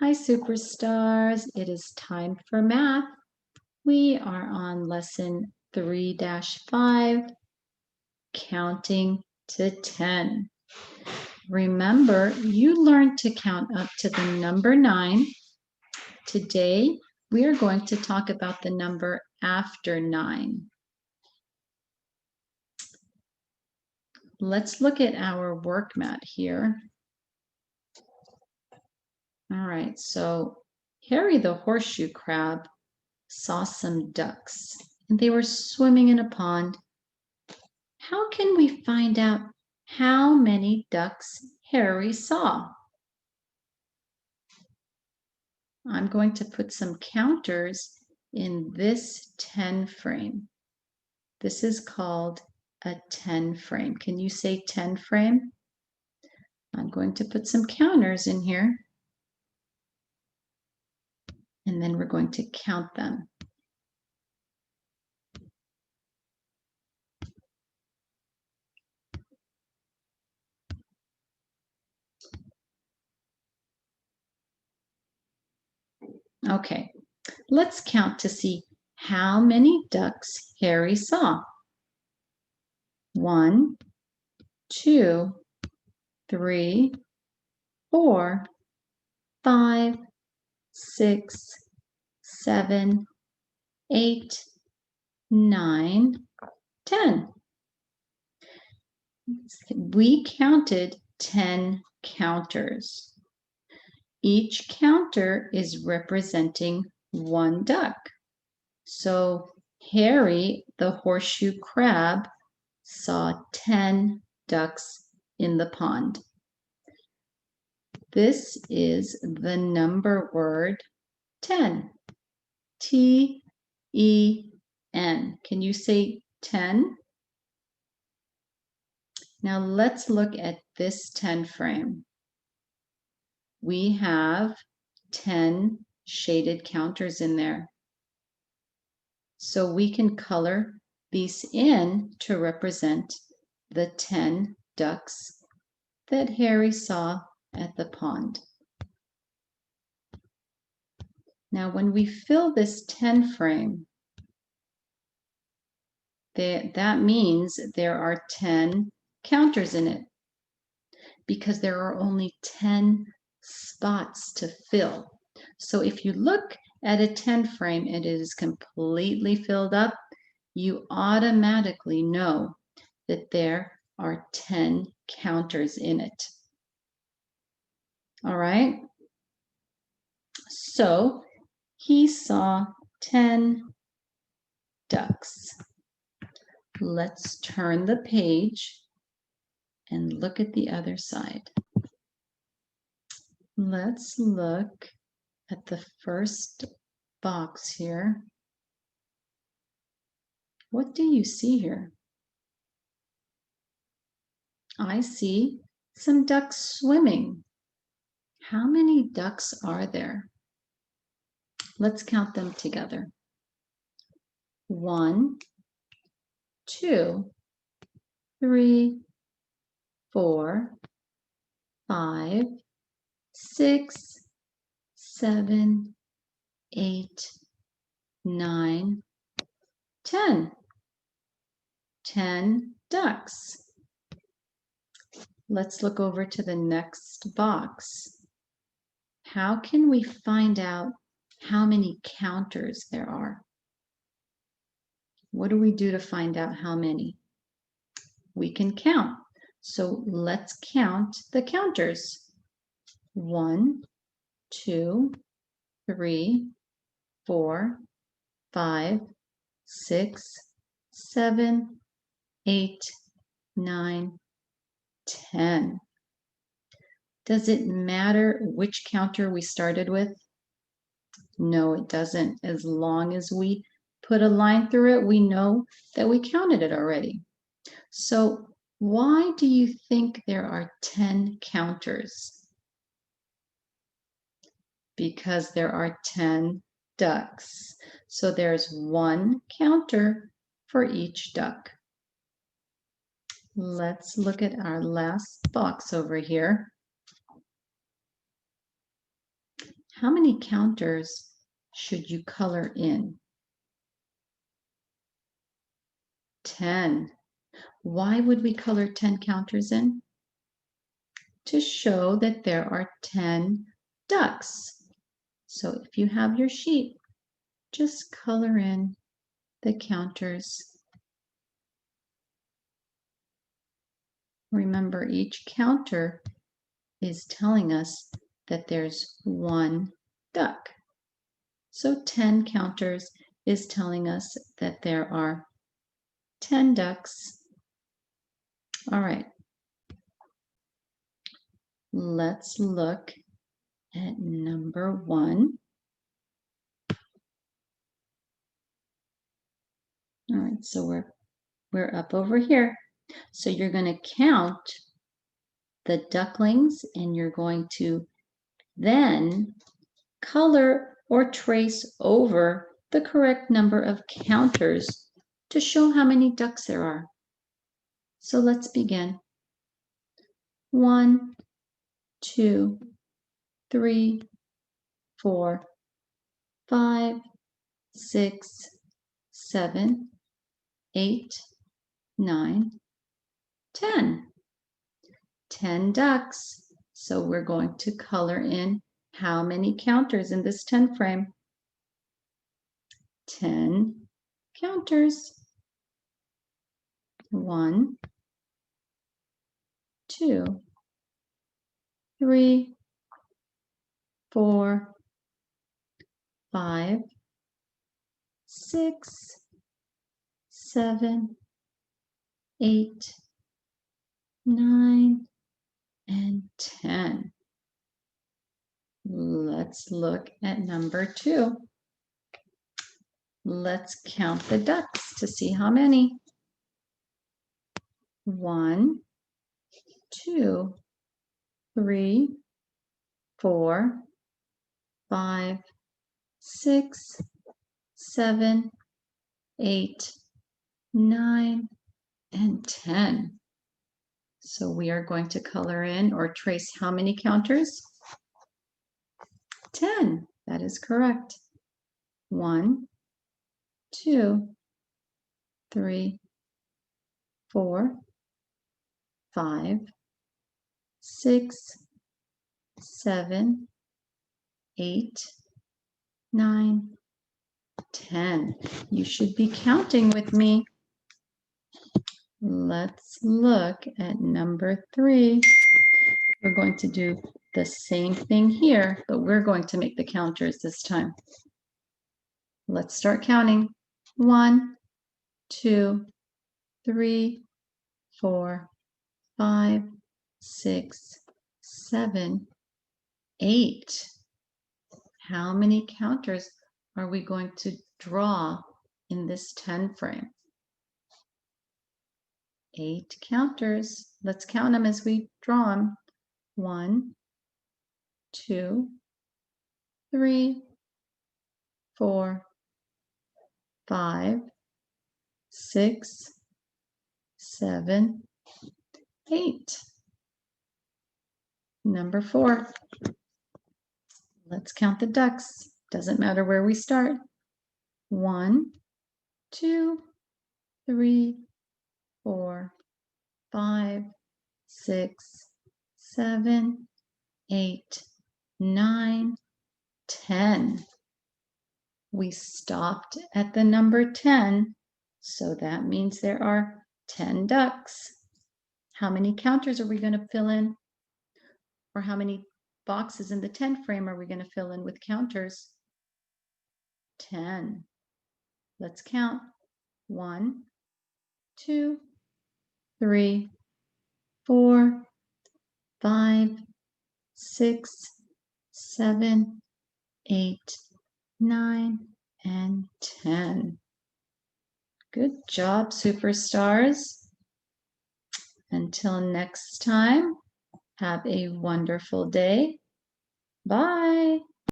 Hi, superstars. It is time for math. We are on lesson 3-5, counting to 10. Remember, you learned to count up to the number 9. Today, we are going to talk about the number after 9. Let's look at our work mat here. All right, so Harry the horseshoe crab saw some ducks, and they were swimming in a pond. How can we find out how many ducks Harry saw? I'm going to put some counters in this 10 frame. This is called a 10 frame. Can you say 10 frame? I'm going to put some counters in here, and then we're going to count them. Okay, let's count to see how many ducks Harry saw. 1, 2, 3, 4, 5, 6, 7, 8, 9, 10. We counted 10 counters. Each counter is representing one duck. So Harry, the horseshoe crab, saw 10 ducks in the pond. This is the number word 10. T-E-N. Can you say 10? Now let's look at this 10 frame. We have 10 shaded counters in there. So we can color these in to represent the 10 ducks that Harry saw at the pond. Now when we fill this 10 frame, that means there are 10 counters in it because there are only 10 spots to fill. So if you look at a 10 frame and it is completely filled up, you automatically know that there are 10 counters in it. All right? So he saw 10 ducks. Let's turn the page and look at the other side. Let's look at the first box here. What do you see here? I see some ducks swimming. How many ducks are there? Let's count them together. 1, 2, 3, 4, 5, 6, 7, 8, 9, 10. 10 ducks. Let's look over to the next box. How can we find out how many counters there are? What do we do to find out how many? We can count. So let's count the counters. 1, 2, 3, 4, 5, 6, 7, 8, 9, 10. Does it matter which counter we started with? No, it doesn't. As long as we put a line through it, we know that we counted it already. So why do you think there are 10 counters? Because there are 10 ducks. So there's one counter for each duck. Let's look at our last box over here. How many counters should you color in? 10. Why would we color 10 counters in? To show that there are 10 ducks. So if you have your sheet, just color in the counters. Remember, each counter is telling us that there's one duck. So 10 counters is telling us that there are 10 ducks. All right. Let's look at number 1. All right, so we're up over here. So you're going to count the ducklings and you're going to then color or trace over the correct number of counters to show how many ducks there are. So let's begin. 1, 2, 3, 4, 5, 6, 7, 8, 9, 10. 10 ducks. So we're going to color in how many counters in this 10 frame? 10 counters. 1, 2, 3, 4, 5, 6, 7, 8, 9, and 10. Let's look at number 2. Let's count the ducks to see how many. 1, 2, 3, 4, 5, 6, 7, 8, 9, and 10. So we are going to color in or trace how many counters? 10. That is correct. 1, 2, 3, 4, 5, 6, 7, 8, 9, 10. You should be counting with me. Let's look at number 3. We're going to do the same thing here, but we're going to make the counters this time. Let's start counting. 1, 2, 3, 4, 5, 6, 7, 8. How many counters are we going to draw in this 10 frame? 8 counters. Let's count them as we draw them. 1, 2, 3, 4, 5, 6, 7, 8. Number 4. Let's count the ducks. Doesn't matter where we start. 1, 2, 3, 4, 5, 6, 7, 8, 9, 10. We stopped at the number 10, so that means there are 10 ducks. How many counters are we going to fill in? Or how many boxes in the 10 frame are we going to fill in with counters? 10. Let's count. 1, 2, 3, 4, 5, 6, 7, 8, 9, and 10. Good job, superstars. Until next time, have a wonderful day. Bye.